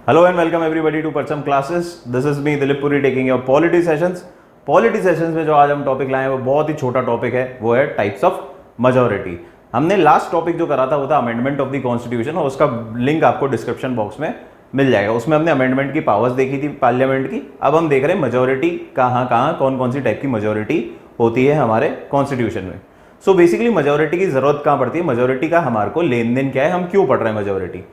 Hello and welcome everybody to Parcham Classes. This is me Dilip Puri taking your polity sessions. Polity sessions में जो आज हम topic लाए हैं वो बहुत ही छोटा टॉपिक है, वो है टाइप्स ऑफ मेजॉरिटी। हमने लास्ट टॉपिक जो करा था वो था अमेंडमेंट ऑफ द कॉन्स्टिट्यूशन, और उसका लिंक आपको डिस्क्रिप्शन बॉक्स में मिल जाएगा। उसमें हमने अमेंडमेंट की पावर्स देखी थी पार्लियामेंट की। अब हम देख रहे हैं मेजॉरिटी कहाँ कौन कौन सी टाइप की मेजॉरिटी होती है हमारे कॉन्स्टिट्यूशन में। सो बेसिकली मेजॉरिटी की जरूरत कहाँ पड़ती है, मेजॉरिटी का हमारे को लेन देन क्या है, हम क्यों पढ़ रहे हैं मेजॉरिटी।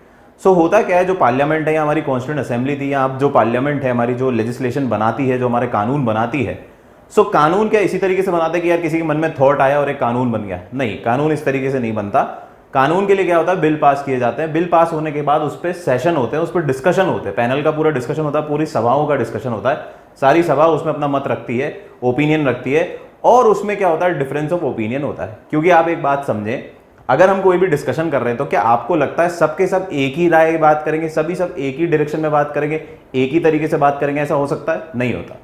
सो होता क्या है, जो पार्लियामेंट है या हमारी कॉन्स्टिट्यूंट असेंबली थी या अब जो पार्लियामेंट है हमारी, जो लेजिस्लेशन बनाती है, जो हमारे कानून बनाती है। सो कानून क्या इसी तरीके से बनाते हैं कि यार किसी के मन में थॉट आया और एक कानून बन गया? नहीं, कानून इस तरीके से नहीं बनता। कानून के लिए क्या होता है, बिल पास किए जाते हैं। बिल पास होने के बाद उस पर सेशन होते हैं, उस पर डिस्कशन होते हैं, पैनल का पूरा डिस्कशन होता है, पूरी सभाओं का डिस्कशन होता है। सारी सभा उसमें अपना मत रखती है, ओपिनियन रखती है, और उसमें क्या होता है, डिफरेंस ऑफ ओपिनियन होता है। क्योंकि आप एक बात समझें, अगर हम कोई भी डिस्कशन कर रहे हैं तो क्या आपको लगता है सबके सब एक ही राय बात करेंगे, सभी सब एक ही डायरेक्शन में बात करेंगे, एक ही तरीके से बात करेंगे? ऐसा हो सकता है? नहीं होता।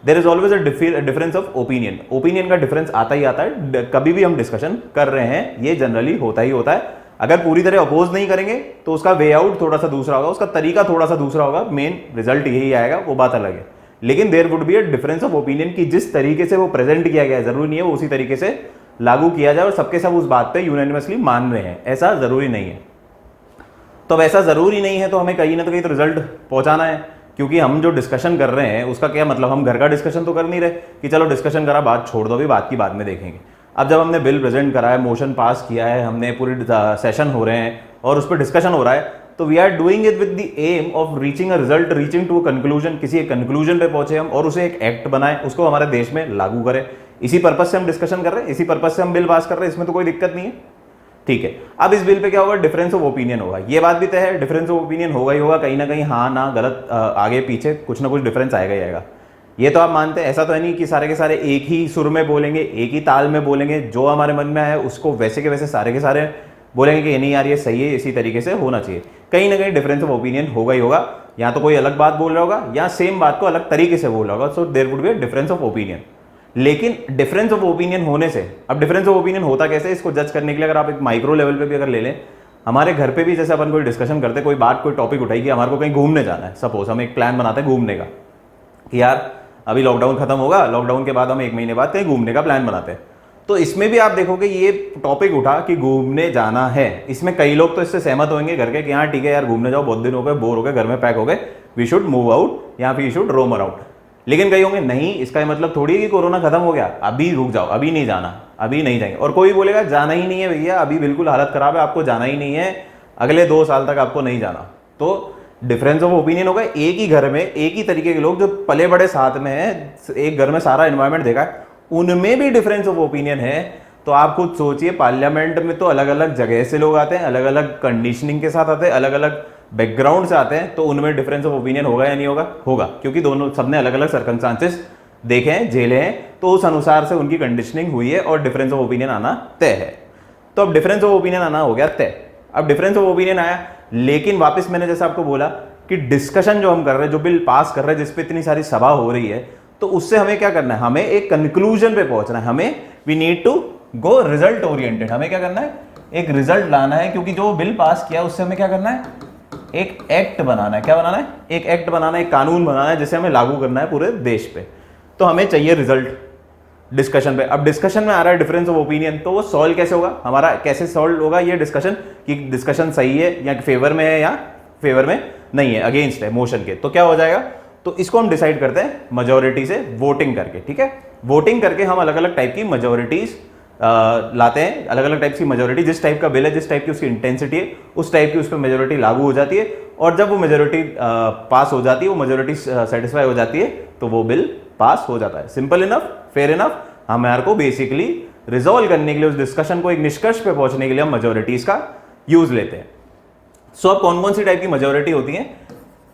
There is always a difference of opinion. Opinion का डिफरेंस आता ही आता है। कभी भी हम डिस्कशन कर रहे हैं ये जनरली होता ही होता है। अगर पूरी तरह अपोज नहीं करेंगे तो उसका वे आउट थोड़ा सा दूसरा होगा, उसका तरीका थोड़ा सा दूसरा होगा, मेन रिजल्ट यही आएगा, वो बात अलग है। लेकिन there would be a difference of opinion कि जिस तरीके से वो प्रेजेंट किया गया है जरूरी नहीं है वो उसी तरीके से लागू किया जाए और सबके सब उस बात पे यूनानिमसली मान रहे हैं, ऐसा जरूरी नहीं है। तो अब ऐसा जरूरी नहीं है तो हमें कहीं ना कहीं तो रिजल्ट पहुंचाना है, क्योंकि हम जो डिस्कशन कर रहे हैं उसका क्या मतलब, हम घर का डिस्कशन तो कर नहीं रहे कि चलो डिस्कशन करा बात छोड़ दो, अभी बात की बाद में देखेंगे। अब जब हमने बिल प्रेजेंट करा है, मोशन पास किया है, हमने पूरी सेशन हो रहे हैं और उस पर डिस्कशन हो रहा है, तो we are doing it with the aim of reaching a result, reaching to a conclusion. किसी एक कंक्लूजन पे पहुंचे हम और उसे एक एक्ट बनाए, उसको हमारे देश में लागू करें। इसी पर्पज से हम डिस्कशन कर रहे हैं, इसी पर्पज से हम बिल पास कर रहे हैं, इसमें तो कोई दिक्कत नहीं है। ठीक है, अब इस बिल पे क्या होगा, डिफरेंस ऑफ ओपिनियन होगा। ये बात भी तय है, डिफरेंस ऑफ ओपिनियन होगा ही होगा, कहीं ना कहीं हाँ ना गलत, आगे पीछे कुछ ना कुछ डिफरेंस आएगा ही आएगा। ये तो आप मानते हैं। ऐसा तो है नहीं कि सारे के सारे एक ही सुर में बोलेंगे, एक ही ताल में बोलेंगे, जो हमारे मन में आए उसको वैसे के वैसे सारे के सारे बोलेंगे कि नहीं यार ये सही है, इसी तरीके से होना चाहिए। कहीं ना कहीं डिफरेंस ऑफ ओपिनियन होगा ही होगा, या तो कोई अलग बात बोल रहा होगा या सेम बात को अलग तरीके से बोल रहा होगा। So there would be a difference of opinion. लेकिन डिफरेंस ऑफ ओपिनियन होने से, अब डिफरेंस ऑफ ओपिनियन होता कैसे, इसको जज करने के लिए अगर आप एक माइक्रो लेवल पे भी अगर ले लें, हमारे घर पे भी जैसे अपन कोई डिस्कशन करते हैं, कोई बात कोई टॉपिक उठाई कि हमारे को कहीं घूमने जाना है, सपोज हम एक प्लान बनाते हैं घूमने का कि यार अभी लॉकडाउन खत्म होगा, लॉकडाउन के बाद हम 1 महीने बाद कहीं घूमने का प्लान बनाते हैं। तो इसमें भी आप देखोगे ये टॉपिक उठा कि घूमने जाना है, इसमें कई लोग तो इससे सहमत होंगे घर के कि हाँ ठीक है यार घूमने जाओ, बहुत दिन हो गए, बोर हो गए, घर में पैक हो गए, वी शुड मूव आउट या वी शुड रोम अराउंड। लेकिन कई होंगे नहीं, इसका मतलब थोड़ी है कि कोरोना खत्म हो गया, अभी रुक जाओ, अभी नहीं जाना, अभी नहीं जाएंगे। और कोई बोलेगा जाना ही नहीं है भैया, अभी बिल्कुल हालत खराब है, आपको जाना ही नहीं है, अगले 2 साल तक आपको नहीं जाना। तो डिफरेंस ऑफ ओपिनियन होगा। एक ही घर में एक ही तरीके के लोग जो पले बड़े साथ में हैं, एक घर में सारा एनवायरमेंट देखा है, उनमें भी डिफरेंस ऑफ ओपिनियन है। तो आप खुद सोचिए, पार्लियामेंट में तो अलग अलग जगह से लोग आते हैं, अलग अलग कंडीशनिंग के साथ आते हैं, अलग अलग बैकग्राउंड से आते हैं, तो उनमें डिफरेंस ऑफ ओपिनियन होगा या नहीं होगा? होगा, क्योंकि दोनों सबने अलग अलग सर्कमस्टांसेस देखे हैं, झेले हैं, तो उस अनुसार से उनकी कंडीशनिंग हुई है और डिफरेंस ऑफ ओपिनियन आना तय है। तो अब डिफरेंस ऑफ ओपिनियन आना हो गया तय। अब डिफरेंस ऑफ ओपिनियन आया, लेकिन वापस मैंने जैसे आपको बोला कि डिस्कशन जो हम कर रहे हैं, जो बिल पास कर रहे हैं, जिसपे इतनी सारी सभा हो रही है, तो उससे हमें क्या करना है, हमें एक कंक्लूजन पे पहुंचना है, हमें we need to go result oriented. हमें क्या करना है, एक रिजल्ट लाना है, क्योंकि जो बिल पास किया उससे हमें क्या करना है, एक एक्ट बनाना है। क्या बनाना है? एक एक्ट बनाना है, एक कानून बनाना है, जिसे हमें लागू करना है पूरे देश पे। तो हमें चाहिए रिजल्ट डिस्कशन पे। अब डिस्कशन में आ रहा है डिफरेंस ऑफ ओपिनियन, तो वो सॉल्व कैसे होगा, हमारा कैसे सॉल्व होगा ये डिस्कशन, कि डिस्कशन सही है या फेवर में है या फेवर में नहीं है, अगेंस्ट है मोशन के। तो क्या हो जाएगा, तो इसको हम डिसाइड करते हैं मेजॉरिटी से, वोटिंग करके। ठीक है, वोटिंग करके हम अलग अलग टाइप की मेजॉरिटीज लाते हैं, अलग अलग टाइप की मेजॉरिटी, जिस टाइप का बिल है, जिस टाइप की उसकी इंटेंसिटी है, उस टाइप की उस पर मेजॉरिटी लागू हो जाती है। और जब वो मेजॉरिटी पास हो जाती है, वो मेजॉरिटी सेटिस्फाई हो जाती है, तो वो बिल पास हो जाता है। Simple enough, fair enough. हमारे को बेसिकली रिजॉल्व करने के लिए, उस डिस्कशन को एक निष्कर्ष पे पहुंचने के लिए हम मेजॉरिटीज का यूज लेते हैं। सो अब कौन कौन सी टाइप की मेजॉरिटी होती है,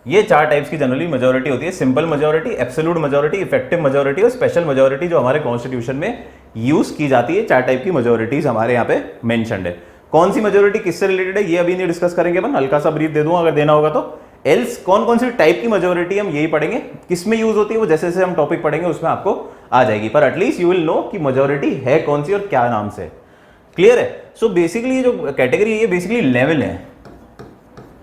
ये 4 टाइप्स की जनरली मेजॉरिटी होती है। Simple majority, absolute majority, effective majority और स्पेशल मेजॉरिटी, जो हमारे कॉन्स्टिट्यूशन में यूज की जाती है। 4 टाइप की मेजॉरिटीज हमारे यहाँ पे मेंशन्ड है। कौन सी मेजॉरिटी किससे रिलेटेड है ये अभी नहीं डिस्कस करेंगे, अपन हल्का सा ब्रीफ दे दूंगा अगर देना होगा तो। एल्स कौन कौन सी टाइप की मेजॉरिटी हम यही पढ़ेंगे, किसमें यूज होती है वो जैसे जैसे हम टॉपिक पढ़ेंगे उसमें आपको आ जाएगी, पर एटलीस्ट यू विल नो कि मेजॉरिटी है कौन सी और क्या नाम से। क्लियर है? सो बेसिकली जो कैटेगरी है ये बेसिकली लेवल है,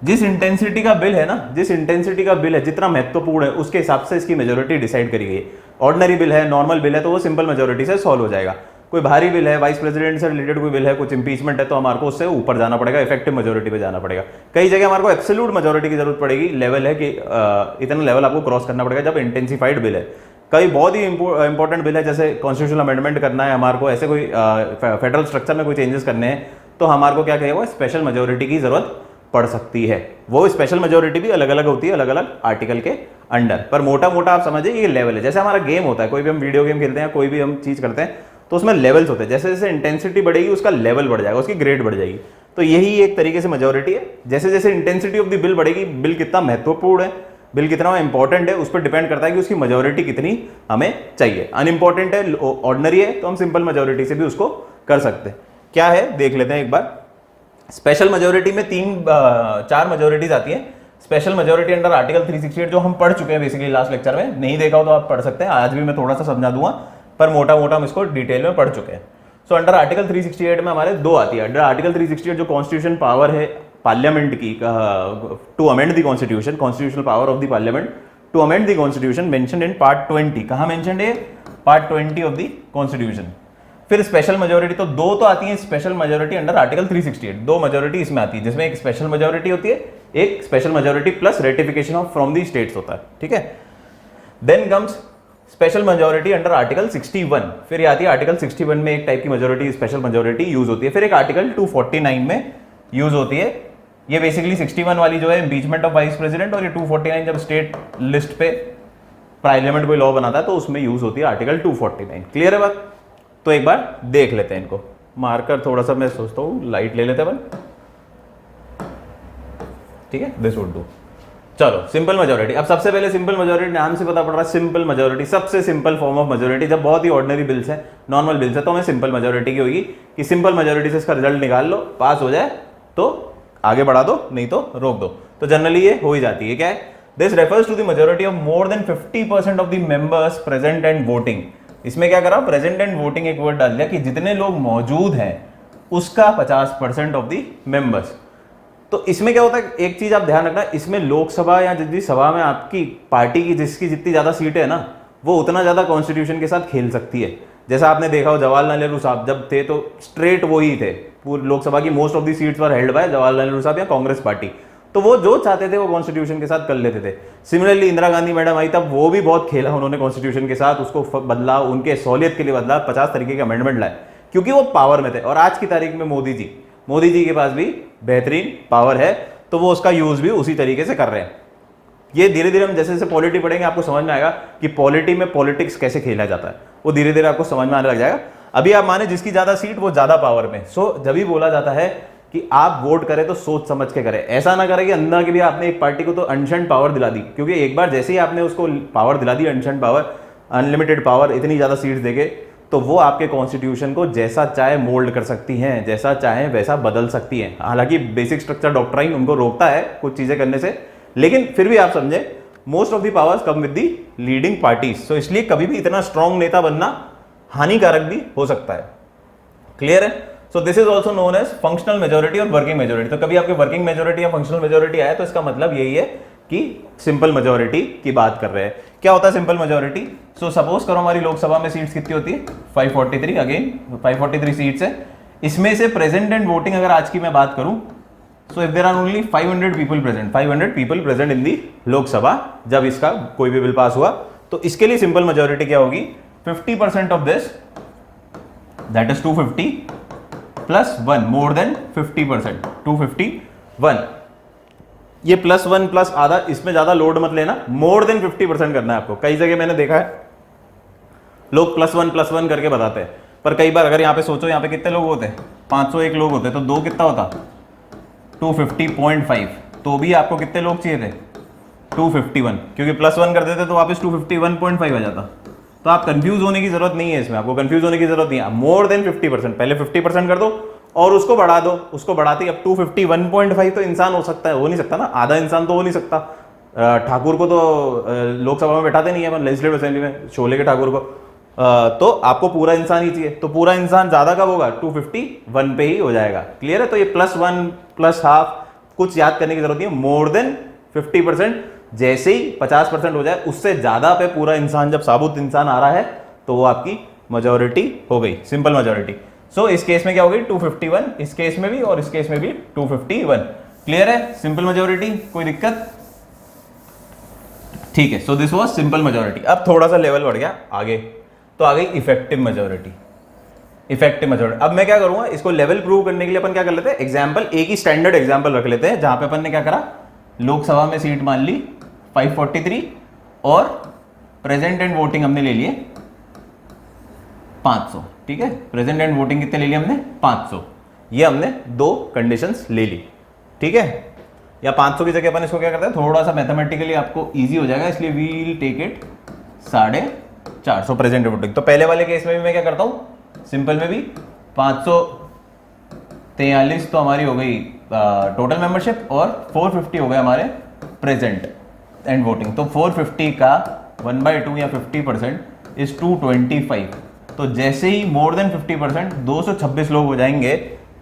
जिस इंटेंसिटी का बिल है ना, जिस इंटेंसिटी का बिल है, जितना महत्वपूर्ण है उसके हिसाब से इसकी मेजोरिटी डिसाइड करी गई है। ऑर्डिनरी बिल है, नॉर्मल बिल है, तो वो सिंपल मेजोरिटी से सॉल्व हो जाएगा। कोई भारी बिल है, वाइस प्रेसिडेंट से रिलेटेड कोई बिल है, कुछ इंपीचमेंट है, तो हमारे को उससे ऊपर जाना पड़ेगा, इफेक्टिव मेजोरिटी पे जाना पड़ेगा। कई जगह हमारे को एब्सोल्यूट मेजोरिटी की जरूरत पड़ेगी, लेवल है कि इतना लेवल आपको क्रॉस करना पड़ेगा जब इंटेंसिफाइड बिल है। कई बहुत ही इंपॉर्टेंट बिल है, जैसे कॉन्स्टिट्यूशनल अमेंडमेंट करना है हमारे को, ऐसे कोई फेडरल स्ट्रक्चर में कोई चेंजेस करने हैं, तो हमारे को क्या कहेगा, स्पेशल मेजोरिटी की जरूरत पड़ सकती है। वो स्पेशल मेजोरिटी भी अलग अलग होती है, अलग अलग आर्टिकल के अंडर, पर मोटा मोटा आप समझिए ये लेवल है। जैसे हमारा गेम होता है, कोई भी हम वीडियो गेम खेलते हैं, कोई भी हम चीज करते हैं, तो उसमें लेवल्स होते हैं। जैसे जैसे इंटेंसिटी बढ़ेगी उसका लेवल बढ़ जाएगा, उसकी ग्रेड बढ़ जाएगी। तो यही एक तरीके से मेजोरिटी है। जैसे जैसे इंटेंसिटी ऑफ द बिल बढ़ेगी, बिल कितना महत्वपूर्ण है, बिल कितना इंपॉर्टेंट है, उस पर डिपेंड करता है कि उसकी मेजोरिटी कितनी हमें चाहिए। अनइंपॉर्टेंट है, ऑर्डिनरी है, तो हम सिंपल मेजोरिटी से भी उसको कर सकते हैं। क्या है देख लेते हैं एक बार। स्पेशल मेजोरिटी में चार मेजोरिटीज आती हैं। स्पेशल मेजोरिटी अंडर आर्टिकल 368 जो हम पढ़ चुके हैं बेसिकली लास्ट लेक्चर में, नहीं देखा हो तो आप पढ़ सकते हैं, आज भी मैं थोड़ा सा समझा दूंगा, पर मोटा मोटा हम इसको डिटेल में पढ़ चुके हैं। सो अंडर आर्टिकल 368 में हमारे दो आती है। अंडर आर्टिकल 368 जो कॉन्स्टिट्यूशन पावर है पार्लियामेंट की to amend the constitution, constitutional power of the parliament to amend the constitution mentioned in part 20। कहां मेंशन्ड है? Part 20 of the constitution. फिर स्पेशल मेजोरिटी, तो दो तो आती है स्पेशल मेजोरिटी अंडर आर्टिकल 368, दो मेजोरिटी इसमें आती है, जिसमें एक स्पेशल मेजोरिटी होती है, एक special majority plus ratification of from the states होता है, ठीक है। Then comes special majority under article 61। फिर ये आती है आर्टिकल 61 में एक टाइप की मेजोरिटी, स्पेशल मेजोरिटी यूज होती है। फिर एक आर्टिकल 249 में यूज होती है। ये बेसिकली 61 वाली जो है इम्पीचमेंट ऑफ वाइस प्रेसिडेंट, और ये 249 जब स्टेट लिस्ट पे पार्लियामेंट कोई लॉ बनाता है तो उसमें यूज होती है आर्टिकल 249। क्लियर है बात? तो एक बार देख लेते हैं इनको। मार्कर थोड़ा सा मैं सोचता हूं लाइट ले लेते हैं, ठीक है, दिस वुड डू। चलो सिंपल मेजोरिटी। अब सबसे पहले सिंपल मेजोरिटी नाम से पता पड़ रहा है, सिंपल मेजोरिटी सबसे सिंपल फॉर्म ऑफ मेजोरिटी। जब बहुत ही ऑर्डिनरी बिल्स है, नॉर्मल बिल्स है, तो हमें सिंपल मेजोरिटी की होगी कि सिंपल मेजोरिटी से इसका रिजल्ट निकाल लो, पास हो जाए तो आगे बढ़ा दो, नहीं तो रोक दो। तो जनरली ये हो ही जाती है। क्या है? This refers to the majority of more than 50% of the members present and voting. इसमें क्या करा, प्रेजेंट एंड वोटिंग एक वर्ड डाल दिया कि जितने लोग मौजूद हैं उसका 50% ऑफ द मेंबर्स। तो इसमें क्या होता है, एक चीज आप ध्यान रखना, इसमें लोकसभा या जिस सभा में आपकी पार्टी की जिसकी जितनी ज्यादा सीटें है ना, वो उतना ज्यादा कॉन्स्टिट्यूशन के साथ खेल सकती है। जैसा आपने देखा हो जवाहरलाल नेहरू साहब जब थे तो स्ट्रेट वो ही थे, पूरी लोकसभा की most of the seats were held by Jawaharlal Nehru साहब या कांग्रेस पार्टी। तो वो जो चाहते थे वो कॉन्स्टिट्यूशन के साथ कर लेते थे। सिमिलरली इंदिरा गांधी मैडम आई तब वो भी बहुत खेला उन्होंने कॉन्स्टिट्यूशन के साथ, उसको बदला, उनके सहूलियत के लिए बदला, 50 तरीके के अमेंडमेंट लाए, क्योंकि वो पावर में थे। और आज की तारीख में मोदी जी के पास भी बेहतरीन पावर है, तो वो उसका यूज भी उसी तरीके से कर रहे हैं। ये धीरे धीरे हम जैसे जैसे पॉलिटी पढ़ेंगे आपको समझ में आएगा कि पॉलिटी में पॉलिटिक्स कैसे खेला जाता है, वो धीरे धीरे आपको समझ में आने लग जाएगा। अभी आप माने जिसकी ज्यादा सीट वो ज्यादा पावर में। सो जब भी बोला जाता है कि आप वोट करें तो सोच समझ के करें, ऐसा ना करें कि अंदर के भी आपने एक पार्टी को तो अनशंट पावर दिला दी, क्योंकि एक बार जैसे ही आपने उसको पावर दिला दी, अनशंट पावर, अनलिमिटेड पावर, इतनी ज्यादा सीट्स देके, तो वो आपके कॉन्स्टिट्यूशन को जैसा चाहे मोल्ड कर सकती हैं, जैसा चाहे वैसा बदल सकती हैं। हालांकि बेसिक स्ट्रक्चर डॉक्ट्राइन उनको रोकता है कुछ चीजें करने से, लेकिन फिर भी आप समझे most of the powers come with the leading parties. So इसलिए कभी भी इतना स्ट्रांग नेता बनना हानिकारक भी हो सकता है। क्लियर है? So this is also known as functional majority और वर्किंग मेजोरिटी। तो कभी आपके वर्किंग मेजोरिटी या फंक्शनल मेजोरिटी आए तो इसका मतलब यही है कि सिंपल मेजोरिटी की बात कर रहे हैं। क्या होता है सिंपल मेजोरिटी? सो सपोज करो हमारी लोकसभा में सीट्स कितनी होती है, 543, अगेन 543 सीट्स है। इसमें से प्रेजेंट एंड वोटिंग अगर आज की मैं बात करूं, so if there are only 500 people present, 500 people present in the Lok Sabha जब इसका कोई भी बिल पास हुआ, तो इसके लिए सिंपल मेजोरिटी क्या होगी, 50% of this, that is 250 plus 1, more than 50%, 251। ये +1 प्लस आधा, इसमें ज्यादा लोड मत लेना, मोर देन 50% करना है आपको। कई जगह मैंने देखा है लोग +1 करके बताते हैं, पर कई बार अगर यहाँ पे सोचो, यहाँ पे कितने लोग होते हैं, 501 लोग होते, तो 2 कितना होता, 250.5, तो भी आपको कितने लोग चाहिए थे, 251, क्योंकि +1 कर देते तो वापस 251.5 आ जाता। तो आप कंफ्यूज होने की जरूरत नहीं है, इसमें आपको कंफ्यूज होने की जरूरत नहीं है। मोर देन 50%, पहले 50% कर दो और उसको बढ़ा दो, उसको बढ़ाते अब 251.5 तो इंसान हो सकता है, हो नहीं सकता ना, आधा इंसान तो हो नहीं सकता। ठाकुर को तो लोकसभा में बैठाते नहीं है अपन, लेजिस्लेटिव असेंबली में, शोले के ठाकुर को, तो आपको पूरा इंसान ही चाहिए, तो पूरा इंसान ज्यादा कब होगा, 251 पे ही हो जाएगा। क्लियर है? तो ये +1 +½ कुछ याद करने की जरूरत नहीं है, मोर देन 50%। जैसे ही 50% हो जाए, उससे ज्यादा पे पूरा इंसान, जब साबुत इंसान आ रहा है, तो वो आपकी मेजोरिटी हो गई, सिंपल मेजोरिटी। सो इस केस में क्या हो गई 251, इस केस में भी और इस केस में भी 251। क्लियर है? सिंपल मेजोरिटी, कोई दिक्कत? ठीक है। So this was simple majority. अब थोड़ा सा लेवल बढ़ गया आगे, तो आ गई इफेक्टिव मेजोरिटी। इफेक्टिव मेजोरिटी, अब मैं क्या करूंगा, इसको लेवल प्रूव करने के लिए अपन क्या कर लेते हैं, एग्जांपल, एक ही स्टैंडर्ड एग्जांपल रख लेते हैं, जहां पे अपन ने क्या करा, लोकसभा में सीट मान ली 543 और प्रेजेंट एंड वोटिंग हमने ले लिए 500। ठीक है, प्रेजेंट एंड वोटिंग कितने ले लिए हमने, 500। ये हमने दो कंडीशंस ले ली। ठीक है, या 500 की जगह अपन इसको क्या करते हैं, थोड़ा सा मैथमेटिकली आपको इजी हो जाएगा, इसलिए we will take it 450 present voting. तो पहले वाले केस में भी मैं क्या करता हूं, सिंपल में भी 543 तो हमारी हो गई टोटल मेंबरशिप, और 450 हो गए हमारे प्रेजेंट एंड वोटिंग। तो 450 का 1/2 या 50% इज 225। तो जैसे ही मोर देन 50%, 226 लोग हो जाएंगे,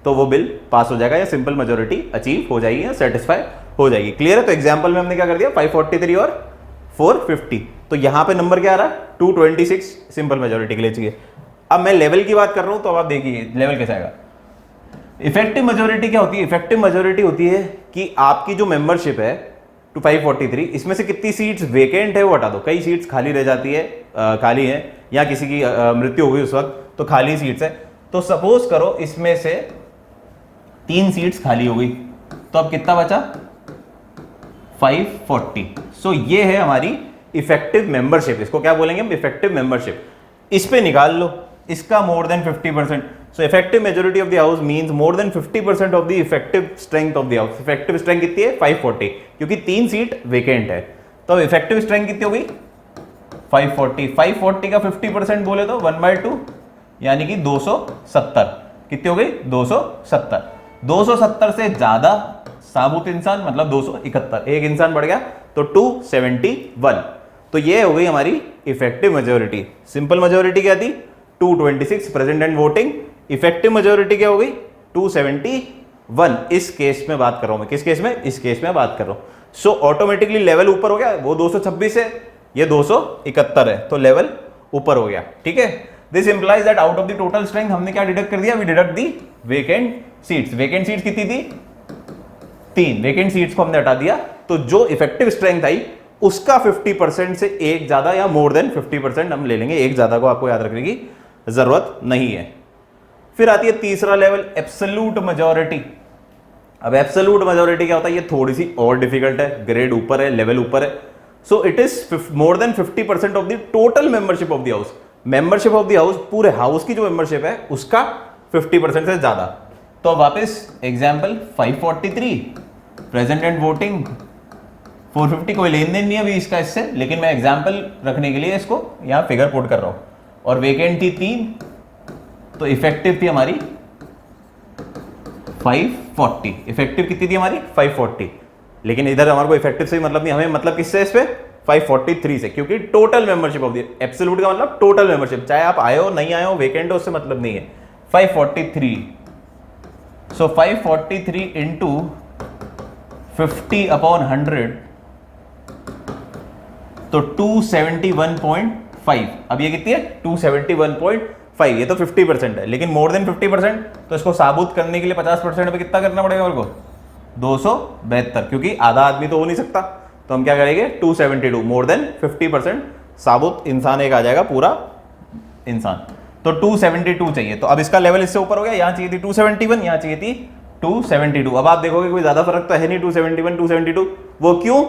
तो वो बिल पास हो जाएगा, या सिंपल मेजोरिटी अचीव हो जाएगी, या सेटिस्फाई हो जाएगी। क्लियर है? तो एग्जांपल में हमने क्या कर दिया, 543 और 450। तो यहां पे नंबर क्या आ रहा है, 226 सिंपल मेजोरिटी के लिए चाहिए। अब मैं लेवल की बात कर रहा हूं, तो अब आप देखिए लेवल कैसे आएगा। इफेक्टिव मेजोरिटी क्या होती है, इफेक्टिव मेजोरिटी होती है कि आपकी जो मेंबरशिप है 543, इसमें से कितनी सीट्स वेकेंट है वो हटा दो। कई सीट्स खाली रह जाती है, खाली है, या किसी की मृत्यु हो गई उस वक्त, तो खाली सीट्स है। तो सपोज करो इसमें से 3 सीट्स खाली हो गई, तो अब कितना बचा, 540। सो ये है हमारी इफेक्टिव मेंबरशिप। इसको क्या बोलेंगे हम, इफेक्टिव मेंबरशिप। इस पे निकाल लो इसका मोर than 50%। So effective majority of the house means more than 50% of the effective strength of the house. Effective strength कितनी है, 540, क्योंकि 3 सीट वेकेंट है। तो इफेक्टिव स्ट्रेंथ कितनी हो गई, 540। 540 का 50% बोले तो 1/2, यानी कि 270। कितनी हो गई, 270। 270 से ज्यादा साबुत इंसान, मतलब 271, एक इंसान बढ़ गया, तो 271। तो ये हो गई हमारी इफेक्टिव मेजोरिटी। सिंपल मेजोरिटी क्या थी, 226 present and voting. Effective majority क्या हो गई, 271। इस केस में बात कर रहा हूं मैं, किस केस में, इस केस में बात कर रहा हूं। सो ऑटोमेटिकली लेवल ऊपर हो गया, वो 226 है, ये 271 है, तो लेवल ऊपर हो गया। ठीक है, this implies that out of the total strength हमने क्या डिडक्ट कर दिया, we deduct the vacant seats. Vacant seats कितनी थी, 3 वेकेंट सीट्स को हमने हटा दिया, तो जो इफेक्टिव स्ट्रेंथ आई उसका 50% से एक ज्यादा, या मोर देन 50% हम ले लेंगे। एक ज्यादा को आपको याद रखने की जरूरत नहीं है। फिर आती है तीसरा लेवल, एब्सोल्यूट मेजॉरिटी। अब एब्सोल्यूट मेजॉरिटी क्या होता है, ये थोड़ी सी और डिफिकल्ट है, ग्रेड ऊपर है, लेवल ऊपर है। So it is more than 50% of the total membership of the house. Membership of the house, पूरे हाउस की जो मेंबरशिप है उसका 50% से ज्यादा। तो वापस एग्जाम्पल, 543 प्रेजेंट एंड वोटिंग 450, कोई लेन देन नहीं है अभी इसका इससे, लेकिन मैं एग्जाम्पल रखने के लिए इसको यहां फिगर पुट कर रहा हूं। और वेकेंट थी 3, तो इफेक्टिव थी हमारी 540। इफेक्टिव कितनी थी हमारी, 540। लेकिन इधर हमारे को इफेक्टिव से मतलब नहीं, हमें मतलब किससे, इस पे 543 से, क्योंकि total membership of the absolute का मतलब टोटल मेंबरशिप, चाहे आप आए हो नहीं आए हो, वेकेंट हो, उससे मतलब नहीं है। 543, सो 543 इंटू 50/100, तो 271.5। अब ये कितनी है, 271.5। ये तो 50% है, लेकिन मोर देन 50%, तो इसको साबुत करने के लिए 50% पे कितना करना पड़ेगा मेरे को, 272, क्योंकि आधा आदमी तो हो नहीं सकता। तो हम क्या करेंगे, 272, मोर देन 50% साबुत इंसान एक आ जाएगा, पूरा इंसान। तो 272 चाहिए। तो अब इसका लेवल इससे ऊपर हो गया, यहां चाहिए थी 271, यहां चाहिए थी 272। अब आप देखोगे कोई ज्यादा फर्क तो है नहीं, 271 272। वो क्यों,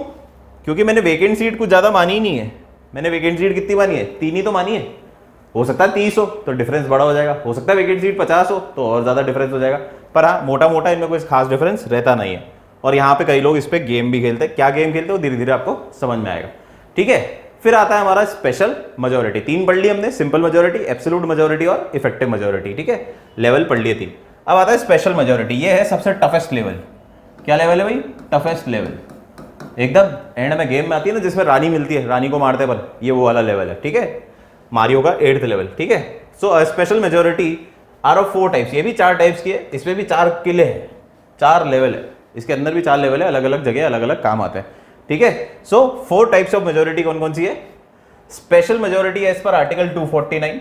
क्योंकि मैंने वेकेंट सीट कुछ ज्यादा मानी ही नहीं है। मैंने वेकेंट सीट कितनी मानी है, 3 ही तो मानी है। हो सकता है 30 हो तो डिफरेंस बड़ा हो जाएगा, हो सकता है वेकेंट सीट 50 हो तो और ज्यादा डिफरेंस हो जाएगा। पर हाँ, मोटा मोटा इनमें कोई खास डिफरेंस रहता नहीं है। और यहाँ पे कई लोग इस पे गेम भी खेलते हैं। क्या गेम खेलते हैं वो धीरे धीरे आपको समझ में आएगा। ठीक है, फिर आता है हमारा स्पेशल मेजोरिटी। 3 पढ़ ली हमने, सिंपल मेजोरिटी, एब्सोल्यूट मेजोरिटी और इफेक्टिव मेजोरिटी। ठीक है, लेवल पढ़ लिए 3। अब आता है स्पेशल मेजोरिटी। ये है सबसे टफेस्ट लेवल। क्या लेवल है भाई, टफेस्ट लेवल। एकदम एंड में गेम में आती है ना, जिसमें रानी मिलती है, रानी को मारते पर, ये वो वाला लेवल है। ठीक है, मारियो का 8th लेवल। ठीक है, so special majority are of 4 types. ये भी 4 टाइप्स की है, इसमें भी 4 किले हैं, 4 लेवल है। इसके अंदर भी 4 लेवल है, अलग अलग जगह अलग अलग काम आते हैं, ठीक है। सो 4 टाइप्स ऑफ मेजोरिटी कौन कौन सी है? Special majority as per article 249,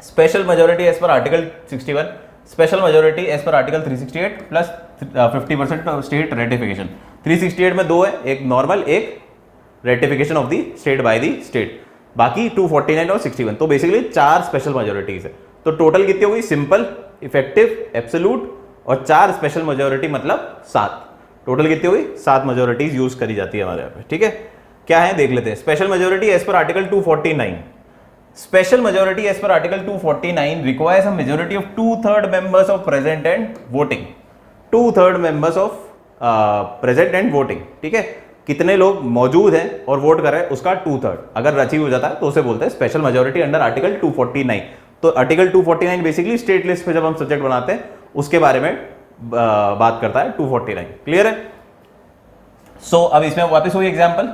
special majority as per article 61, special majority as per article 368 plus 50% state ratification. 368 में 2 है, एक नॉर्मल, एक ratification of the state by the state, बाकी 249 और 61, तो बेसिकली 4 स्पेशल मेजोरिटीज है। तो टोटल कितनी हो गई? सिंपल, इफेक्टिव, एब्सोल्यूट और 4 स्पेशल मेजोरिटी मतलब 7। टोटल कितनी हो गई? 7 मेजोरिटीज यूज करी जाती है हमारे यहाँ पे, ठीक है। क्या है देख लेते हैं। Special majority as per article 249, special majority as per article 249 requires a majority of 2/3 members of present and voting, 2/3 members of present and voting, ठीक है। कितने लोग मौजूद हैं और वोट कर रहे हैं उसका 2/3 अगर अचीव हो जाता है तो उसे बोलते हैं स्पेशल मेजोरिटी अंडर आर्टिकल 249। तो आर्टिकल 249 बेसिकली स्टेट लिस्ट पे जब हम सब्जेक्ट बनाते हैं उसके बारे में बात करता है 249, क्लियर है। सो अब इसमें वापस वही एग्जांपल,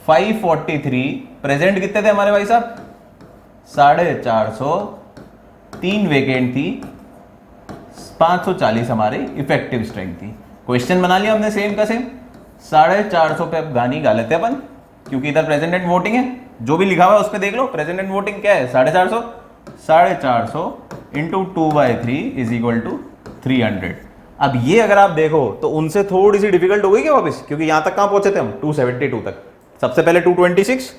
543 प्रेजेंट कितने थे हमारे भाई साहब? 450, 3 वेकेंट थी, 540 हमारी इफेक्टिव स्ट्रेंथ थी। क्वेश्चन बना लिया हमने सेम का सेम, 450 पे अब गानी गा लेते हैं अपन, क्योंकि इधर प्रेजेंट एंड वोटिंग है, जो भी लिखा हुआ है उस पर देख लो। प्रेजेंट एंड वोटिंग क्या है? 450, 450 इंटू 2/3 इज इक्वल टू 300। अब ये अगर आप देखो तो उनसे थोड़ी सी डिफिकल्ट हो गई क्या वापस? क्योंकि यहां तक कहां पहुंचे थे हम? 272 तक। सबसे पहले 226,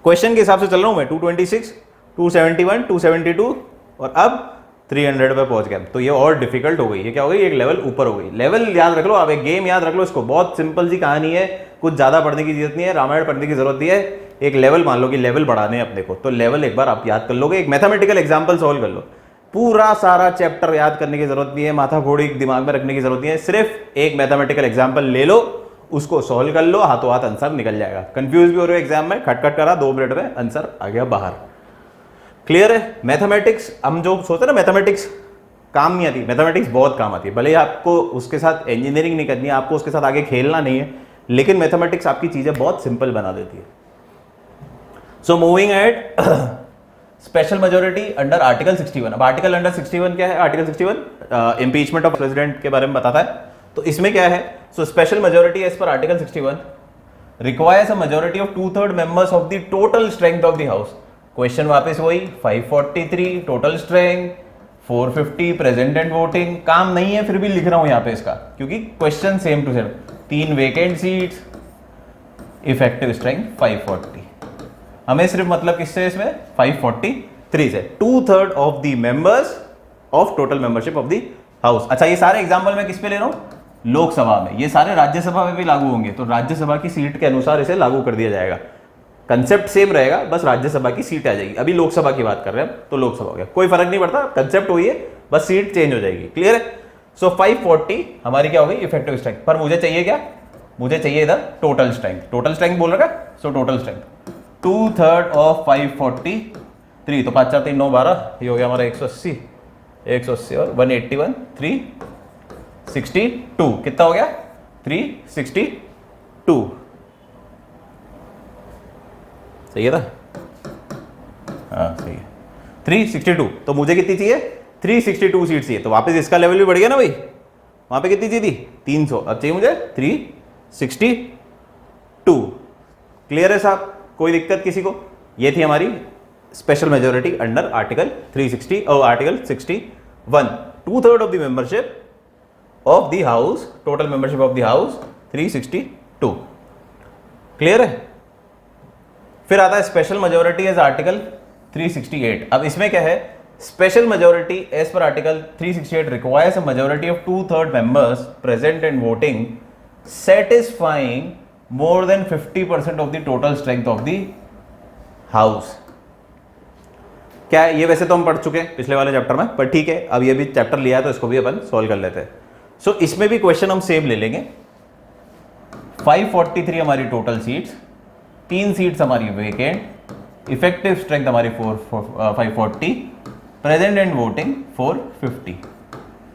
क्वेश्चन के हिसाब से चल रहा हूं मैं, 226, 271, 272 और अब 300 पे पहुंच गया। तो ये और डिफिकल्ट हो गई, ये क्या हो गई? एक लेवल ऊपर हो गई। लेवल याद रख लो आप, एक गेम याद रख लो इसको, बहुत सिंपल सी कहानी है, कुछ ज्यादा पढ़ने की जरूरत नहीं है, रामायण पढ़ने की जरूरत नहीं है। एक लेवल मान लो कि लेवल बढ़ाने हैं अपने को, तो लेवल एक बार आप याद कर लोगे, एक मैथमेटिकल एग्जाम्पल सॉल्व कर लो, पूरा सारा चैप्टर याद करने की जरूरत नहीं है, माथा फोड़ी दिमाग में रखने की जरूरत नहीं है, सिर्फ एक मैथमेटिकल एग्जाम्पल ले लो, उसको सॉल्व कर लो, हाथों हाथ आंसर निकल जाएगा। कंफ्यूज भी हो रहे हो एग्जाम में, खटखट करा 2 मिनट में आंसर आ गया बाहर, क्लियर है। मैथमेटिक्स हम जो सोचते हैं ना, मैथमेटिक्स काम नहीं आती, मैथमेटिक्स बहुत काम आती है। भले ही आपको उसके साथ इंजीनियरिंग नहीं करनी है, आपको उसके साथ आगे खेलना नहीं है, लेकिन मैथमेटिक्स आपकी चीजें बहुत सिंपल बना देती है। So moving at special majority under article 61। अब आर्टिकल अंडर 61 क्या है? आर्टिकल 61 इम्पीचमेंट ऑफ प्रेसिडेंट के बारे में बताता है। तो इसमें क्या है? So special majority as per article 61 requires a majority of 2/3 members of the total strength of the house. Question वापस वही, 543 total strength, 450 present and voting. काम नहीं है फिर भी लिख रहा हूं यहां पे इसका, क्योंकि question same to same. 3 vacant seats, effective strength 540। हमें सिर्फ मतलब किससे? इसमें 543 से, 2/3 of the members of total membership of the house. अच्छा, ये सारे एग्जाम्पल मैं किस पे ले रहा हूं? लोकसभा में। ये सारे राज्यसभा में भी लागू होंगे, तो राज्यसभा की सीट के अनुसार इसे लागू कर दिया जाएगा। कंसेप्ट सेम रहेगा, बस राज्यसभा की सीट आ जाएगी। अभी लोकसभा की बात कर रहे हैं, तो लोकसभा हो गया, कोई फर्क नहीं पड़ता, कंसेप्ट वही है, बस सीट चेंज हो जाएगी, क्लियर है। सो 540 हमारी क्या हो गई? Effective strength. पर मुझे चाहिए क्या? मुझे चाहिए इधर टोटल स्ट्रेंथ। टोटल स्ट्रेंथ बोल रहा है, सो टोटल स्ट्रेंथ 2/3 ऑफ 543, तो 5 4 3 9 12, ये हो गया हमारा 180, 180 और 181, 362। कितना हो गया? 362। सही है था? हाँ सही है, 362। तो मुझे कितनी चाहिए? 362 सीट चाहिए। तो वापस इसका लेवल भी बढ़ गया ना भाई, वहां पे कितनी चाहिए थी? 300, अब चाहिए मुझे 362। क्लियर है साहब? कोई दिक्कत किसी को? ये थी हमारी स्पेशल मेजोरिटी अंडर आर्टिकल 360 और article 61। 2/3 of the membership of the house, total membership of the house 362। Clear है? फिर आता है स्पेशल मेजोरिटी एज आर्टिकल 368। अब इसमें क्या है? Special majority as per article 368 requires a majority of 2/3 members present and voting satisfying more than 50% of the total strength of the house। क्या है ये? वैसे तो हम पढ़ चुके हैं पिछले वाले चैप्टर में, पर ठीक है, अब ये भी चैप्टर लिया है तो इसको भी अपन सॉल्व कर लेते हैं। सो इसमें भी क्वेश्चन हम सेम ले लेंगे। 543 हमारी टोटल सीट्स, 3 सीट्स हमारी वेकेंट, इफेक्टिव स्ट्रेंथ हमारी 540, प्रेजेंट एंड वोटिंग 450।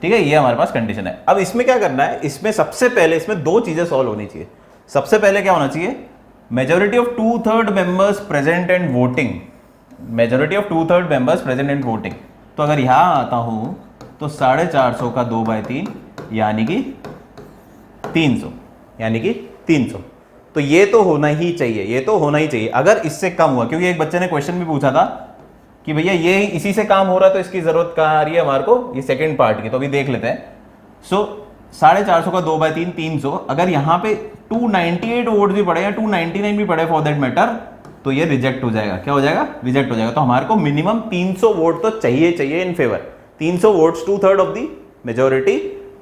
ठीक है, ये हमारे पास कंडीशन है। अब इसमें क्या करना है? इसमें सबसे पहले इसमें 2 चीजें सॉल्व होनी चाहिए। सबसे पहले क्या होना चाहिए? Majority of 2/3 members present and voting. Majority of 2/3 members present and voting. तो अगर यहां आता हूं तो 450 का 2/3 यानी कि 300, यानी कि 300। तो ये तो होना ही चाहिए, ये तो होना ही चाहिए। अगर इससे कम हुआ, क्योंकि एक बच्चे ने क्वेश्चन भी पूछा था कि भैया ये इसी से काम हो रहा है तो इसकी जरूरत कहाँ आ रही है हमारे को, ये सेकंड पार्ट की। तो अभी देख लेते हैं। सो 450 का 2/3 300, अगर यहाँ पे 298 वोट भी पड़े या 299 भी पड़े फॉर दैट मैटर, तो ये रिजेक्ट हो जाएगा। क्या हो जाएगा? रिजेक्ट हो जाएगा। तो हमारे को मिनिमम 300 वोट तो चाहिए चाहिए in favour. 300 votes, 2/3 of the majority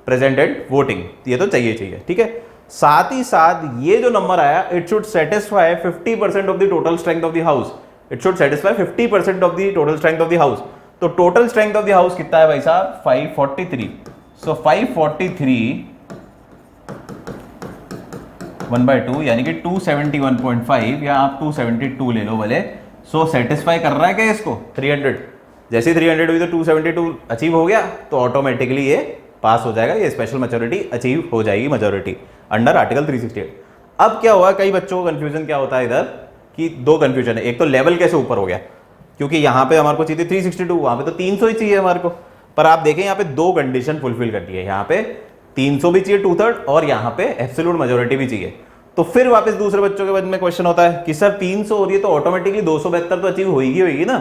present and voting, ये तो चाहिए चाहिए। ठीक है, साथ ही साथ ये जो नंबर आया, it should satisfy 50% of the total strength of the house. It should satisfy 50% of the total strength of the house. तो total strength of the house कितना है भाई साहब? 543। सो 543 1/2 यानी कि 271.5, या आप 272 ले लो भले। सो सेटिस्फाई कर रहा है क्या इसको? 300। जैसे 300 हुई तो 272 अचीव हो गया, तो ऑटोमेटिकली ये पास हो जाएगा, ये स्पेशल मेजोरिटी अचीव हो जाएगी, मेजोरिटी अंडर आर्टिकल 368। अब क्या हुआ, कई बच्चों को कंफ्यूजन क्या होता है इधर कि दो कंफ्यूजन है। एक तो लेवल कैसे ऊपर हो गया, क्योंकि यहाँ पे हमारे को चाहिए 362, वहां पे तो 300 ही चाहिए हमारे को। पर आप देखें यहाँ पे दो कंडीशन फुलफिल कर दी है, यहाँ पे 300 भी चाहिए 2/3, और यहाँ पे एब्सोल्यूट मेजोरिटी भी चाहिए। तो फिर वापस दूसरे बच्चों के बाद में क्वेश्चन होता है कि सर 300 हो रही है तो ऑटोमेटिकली 272 तो अचीव होगी ना।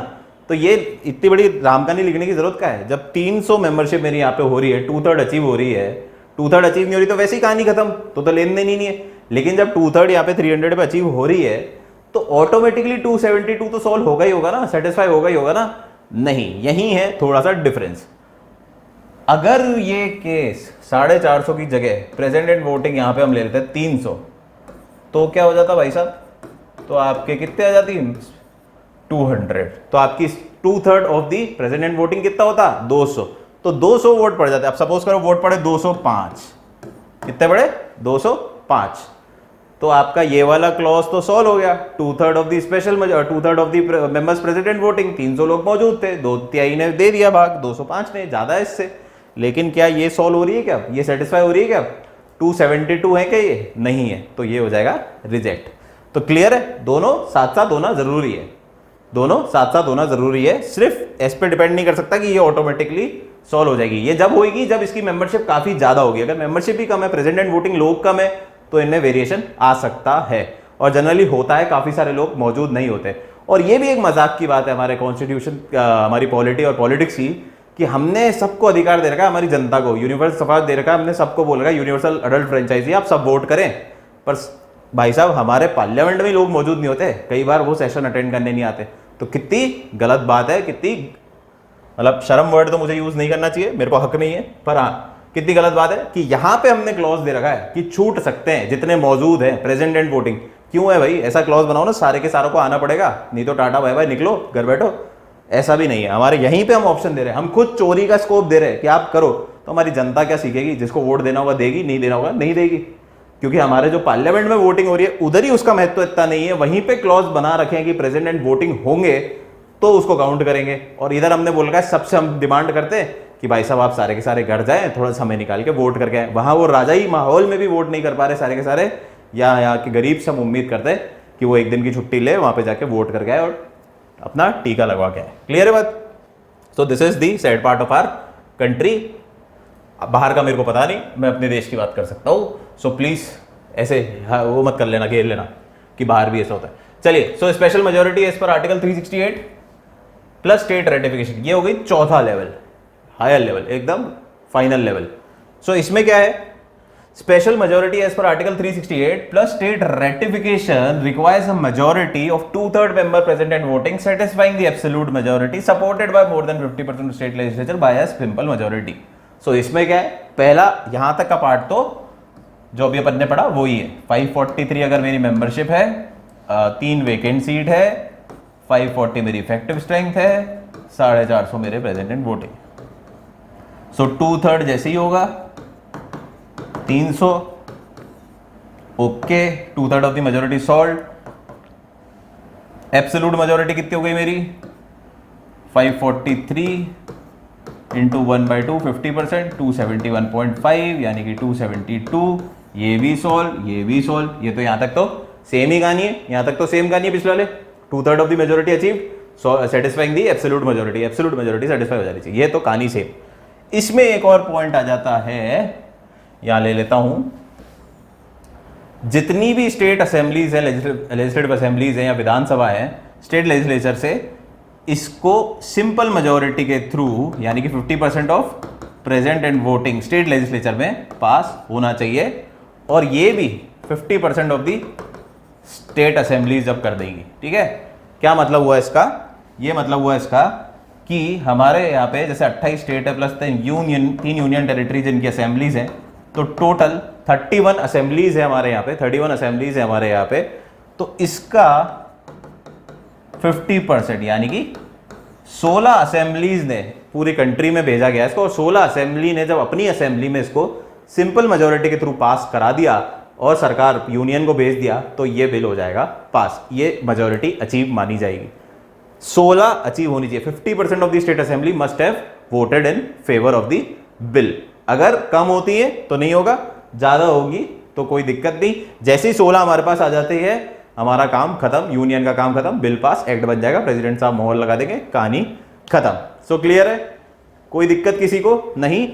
तो ये इतनी बड़ी रामकहानी लिखने की जरूरत क्या है? जब 300 मेंबरशिप मेरी यहाँ पे हो रही है, 2/3 अचीव हो रही है, 2/3 अचीव नहीं हो रही तो वैसी कहानी खत्म, तो लेन देन ही नहीं है। लेकिन जब 2/3 यहाँ पे 300 पे अचीव हो रही है, तो ऑटोमेटिकली 272 तो सॉल्व होगा ही होगा ना, सेटिस्फाई होगा ही होगा ना। नहीं, यही है थोड़ा सा डिफरेंस। अगर ये केस 450 की जगह प्रेजेंट एंड वोटिंग यहाँ पे हम ले लेते हैं 300, तो क्या हो जाता भाई साहब? तो आपके कितने आ जाती? 200। तो आपकी 2/3 of the present and voting कितना होता? 200। तो 200 वोट पड़ जाते। अब सपोज करो वोट पड़े 205, कितने पड़े? 205। तो आपका ये वाला क्लॉज तो सॉल्व हो गया। 2/3 of the special, 2/3 of the members present and voting, 300 लोग मौजूद थे, 2/3 ने दे दिया भाग, 205 ने, ज्यादा है इससे। लेकिन क्या ये सॉल्व हो रही है? क्या ये सेटिस्फाई हो रही है? क्या 272 है क्या? ये नहीं है, तो ये हो जाएगा रिजेक्ट। तो क्लियर है, दोनों साथ साथ होना जरूरी है, दोनों साथ साथ होना जरूरी है। सिर्फ इस पे डिपेंड नहीं कर सकता कि ये ऑटोमेटिकली सॉल्व हो जाएगी। ये जब होगी जब इसकी मेंबरशिप काफी ज्यादा होगी। अगर मेंबरशिप भी कम है, प्रेजेंट एंड वोटिंग लोग कम है, तो इनमें वेरिएशन आ सकता है। और जनरली होता है, काफी सारे लोग मौजूद नहीं होते। और ये भी एक मजाक की बात है हमारे कॉन्स्टिट्यूशन, हमारी पॉलिटी और पॉलिटिक्स की, कि हमने सबको अधिकार दे रखा है, हमारी जनता को यूनिवर्सल सफारत दे रखा है, हमने सबको बोल रखा है यूनिवर्सल अडल्ट फ्रेंचाइजी, आप सब वोट करें। पर भाई साहब हमारे पार्लियामेंट में लोग मौजूद नहीं होते, कई बार वो सेशन अटेंड करने नहीं आते। तो कितनी गलत बात है, कितनी मतलब शर्म वर्ड तो मुझे यूज नहीं करना चाहिए, मेरे को हक नहीं है, पर हाँ कितनी गलत बात है कि यहां पे हमने क्लॉज दे रखा है कि छूट सकते हैं जितने मौजूद हैं प्रेजेंट एंड वोटिंग। क्यों है भाई? ऐसा क्लॉज बनाओ ना, सारे के सारों को आना पड़ेगा, नहीं तो टाटा बाय बाय, निकलो घर बैठो। ऐसा भी नहीं है, हमारे यहीं पे हम ऑप्शन दे रहे हैं, हम खुद चोरी का स्कोप दे रहे हैं कि आप करो। तो हमारी जनता क्या सीखेगी? जिसको वोट देना होगा देगी, नहीं देना होगा नहीं देगी। क्योंकि हमारे जो पार्लियामेंट में वोटिंग हो रही है उधर ही उसका महत्व इतना नहीं है, वहीं पे क्लॉज बना रखे हैं कि प्रेजेंट एंड वोटिंग होंगे तो उसको काउंट करेंगे। और इधर हमने बोल रखा है, सबसे हम डिमांड करते हैं कि भाई साहब आप सारे के सारे घर जाएं, थोड़ा समय निकाल के वोट करके आए। वहां वो राजाई माहौल में भी वोट नहीं कर पा रहे सारे के सारे, या यहाँ के गरीब से हम उम्मीद करते हैं कि वो एक दिन की छुट्टी ले, वहां पे जाके वोट करके आए और अपना टीका लगवा के आए। क्लियर है बात? So this is the sad part of our country. बाहर का मेरे को पता नहीं, मैं अपने देश की बात कर सकता हूँ। सो प्लीज ऐसे वो मत कर लेना, घेर लेना कि बाहर भी ऐसा होता है। चलिए, so special majority as per article 368 plus state ratification, ये हो गई चौथा लेवल, हायर लेवल, एकदम फाइनल लेवल। सो इसमें क्या है? Special majority as per article 368 plus state ratification requires a majority of 2/3 member present and voting satisfying the absolute majority supported by more than 50% of state legislature by a simple majority। सो इसमें क्या है? पहला यहां तक का part तो जो अभी अपन ने पढ़ा वही है। 543 अगर मेरी मेंबरशिप है, 3 वेकेंट सीट है, 540 मेरी इफेक्टिव स्ट्रेंथ है, 450 मेरे प्रेजेंट एंड वोटिंग। सो 2/3 जैसे ही होगा 300, okay, 2/3 of the majority solve. Absolute majority कितनी हो गई मेरी? 543 इंटू 1/2 50%, 271.5 यानी कि 272। ये भी सॉल्व, ये भी सॉल्व। ये तो यहां तक तो सेम ही कहानी है, यहां तक तो सेम कहानी है पिछले वाले। 2/3 of the majority achieve, satisfying the absolute majority, absolute majority satisfy हो जानी चाहिए। ये तो कहानी सेम। इसमें एक और पॉइंट आ जाता है यहां ले लेता हूं, जितनी भी स्टेट असेंबलीज है, लेजिस्लेटिव असेंबलीज हैं या विधानसभा है, स्टेट लेजिस्लेचर से इसको सिंपल मेजोरिटी के थ्रू यानी कि 50% of present and voting state legislature में पास होना चाहिए, और ये भी 50% ऑफ दी स्टेट असेंबलीज जब कर देगी। ठीक है, क्या मतलब हुआ इसका? ये मतलब हुआ इसका कि हमारे यहाँ पे जैसे 28 स्टेट है प्लस 3 यूनियन टेरिटरीज जिनकी असेंबलीज हैं, तो टोटल 31 असेंबलीज है हमारे यहाँ पे, 31 असेंबलीज है हमारे यहाँ पे। तो इसका 50% यानी कि 16 असेंबलीज ने पूरी कंट्री में भेजा गया इसको, और 16 असेंबली ने जब अपनी असेंबली में इसको सिंपल मेजोरिटी के थ्रू पास करा दिया और सरकार यूनियन को भेज दिया, तो ये बिल हो जाएगा पास, ये मेजोरिटी अचीव मानी जाएगी। 16 अचीव होनी चाहिए, 50% of the state assembly must have voted in favour of the bill. अगर कम होती है तो नहीं होगा, ज्यादा होगी तो कोई दिक्कत नहीं। जैसे ही 16 हमारे पास आ जाती है, हमारा काम खत्म, यूनियन का काम खत्म, बिल पास, एक्ट बन जाएगा, प्रेसिडेंट साहब मोहर लगा देंगे, कहानी खत्म। सो क्लियर है, कोई दिक्कत किसी को नहीं।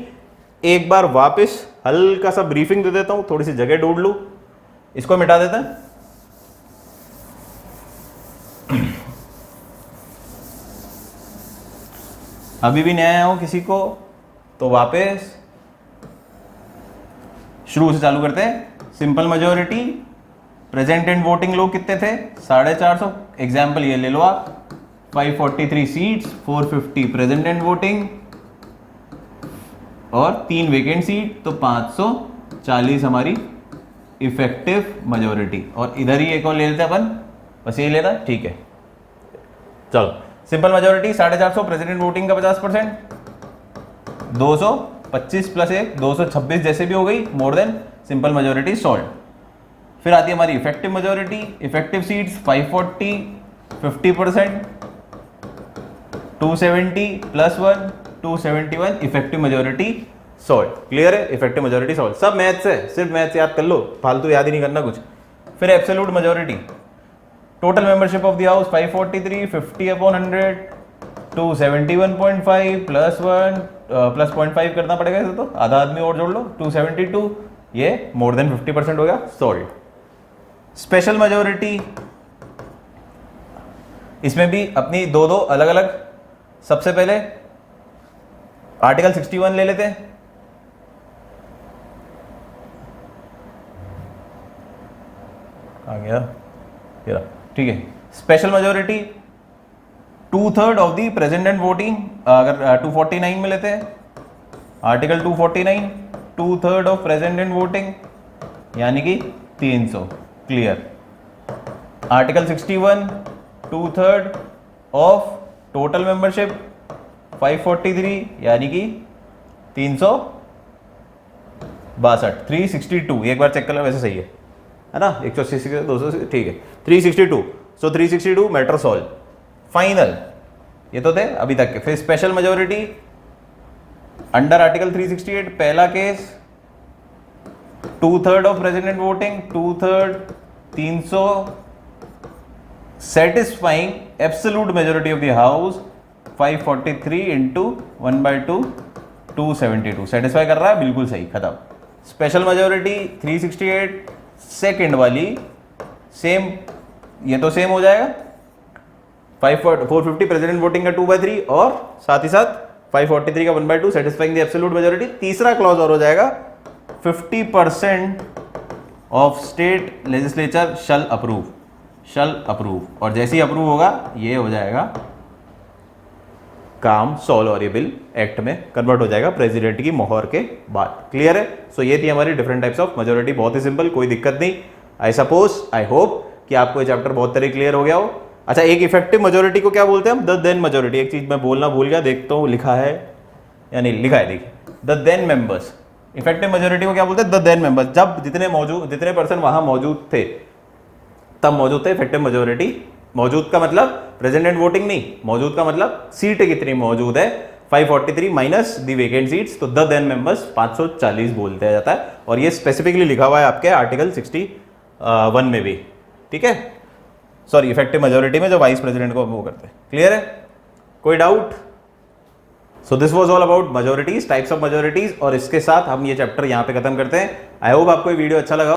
एक बार वापस हल्का सा ब्रीफिंग दे देता हूं, थोड़ी सी जगह ढूंढ लूं, इसको मिटा देता है। अभी भी नहीं आया हो किसी को तो वापस शुरू से चालू करते हैं। Simple majority, present and voting लोग कितने थे? 450। एग्जाम्पल ये ले लो आप, 543 सीट्स, 450 प्रेजेंट एंड वोटिंग और 3 वेकेंट सीट, तो 540 हमारी इफेक्टिव मेजोरिटी। और इधर ही एक और ले लेते हैं अपन, बस ये लेना, ठीक है। चलो, सिंपल मेजोरिटी 450, प्रेसिडेंट वोटिंग का 50%, 225 प्लस 1 226 जैसे भी हो गई, more than simple majority solve. फिर आती है हमारी effective majority, effective seats 540, 50%, 270 plus 1 271, effective majority solve. Clear है, इफेक्टिव मेजोरिटी सॉल्व। सब मैथ्स है, सिर्फ मैथ्स याद कर लो, फालतू याद ही नहीं करना कुछ। फिर absolute majority, total membership of the house 543, 50 upon 100, 271.5 plus 1 plus 0.5 करना पड़ेगा इसे, तो आधा आदमी और जोड़ लो, 272, ये मोर देन 50% हो गया, सॉल्व। स्पेशल मेजोरिटी, इसमें भी अपनी दो अलग अलग, सबसे पहले आर्टिकल 61 ले लेते हैं। आ गया, ठीक है। Special majority 2/3 of the present and voting, अगर 249 में लेते हैं, article 249, 2/3 of present and voting यानी कि 300, clear. Article 61, 2/3 of total membership 543 यानी कि 362, 362, एक बार चेक कर लो, वैसे सही है ना, 180 से 200 से, ठीक है, 362। सो 362 मैटर सॉल्व, फाइनल। ये तो थे अभी तक के। फिर स्पेशल मेजोरिटी अंडर आर्टिकल 368, पहला case 2/3 of present and voting, 2/3 300, satisfying absolute majority of the house 543 into 1/2 272, satisfy कर रहा है, बिल्कुल सही, खत्म। स्पेशल मेजोरिटी 368 सेकेंड वाली, सेम, ये तो सेम हो जाएगा, 450 प्रेसिडेंट वोटिंग का 2/3 और साथ ही साथ 543 का 1/2 सेटिस्फाइंग द एब्सोल्यूट मेजोरिटी। तीसरा क्लॉज और हो जाएगा, 50% of state legislature shall approve, और जैसे ही अप्रूव होगा ये हो जाएगा काम सॉल्व, और ये बिल एक्ट में कन्वर्ट हो जाएगा प्रेसिडेंट की मोहर के बाद। क्लियर है? सो ये थी हमारी डिफरेंट टाइप्स ऑफ मेजोरिटी, बहुत ही सिंपल, कोई दिक्कत नहीं। आई सपोज, आई होप कि आपको ये चैप्टर बहुत तरह क्लियर हो गया हो। अच्छा, एक इफेक्टिव मेजोरिटी को क्या बोलते हैं हम? The then majority. एक चीज मैं बोलना भूल गया, देखता हूँ लिखा है या नहीं, लिखा है, देखिए, the then members. Effective majority को क्या बोलते हैं? The then members. जब जितने पर्सन वहां मौजूद थे तब मौजूद थे इफेक्टिव मेजोरिटी। मौजूद का मतलब प्रेजेंट एंड वोटिंग नहीं, मौजूद का मतलब सीटें कितनी मौजूद है, 543 माइनस द वेकेंट सीट्स, तो द देन मेंबर्स 540 बोलते जाता है, और ये स्पेसिफिकली लिखा हुआ है आपके आर्टिकल 61 में भी, ठीक है। सॉरी, इफेक्टिव मेजोरिटी में जो वाइस प्रेसिडेंट को वो करते हैं। क्लियर है? कोई doubt? So this was all about majorities, types of majorities, और इसके साथ हम ये चैप्टर यहाँ पे खत्म करते हैं। आई होप आपको ये वीडियो अच्छा लगा।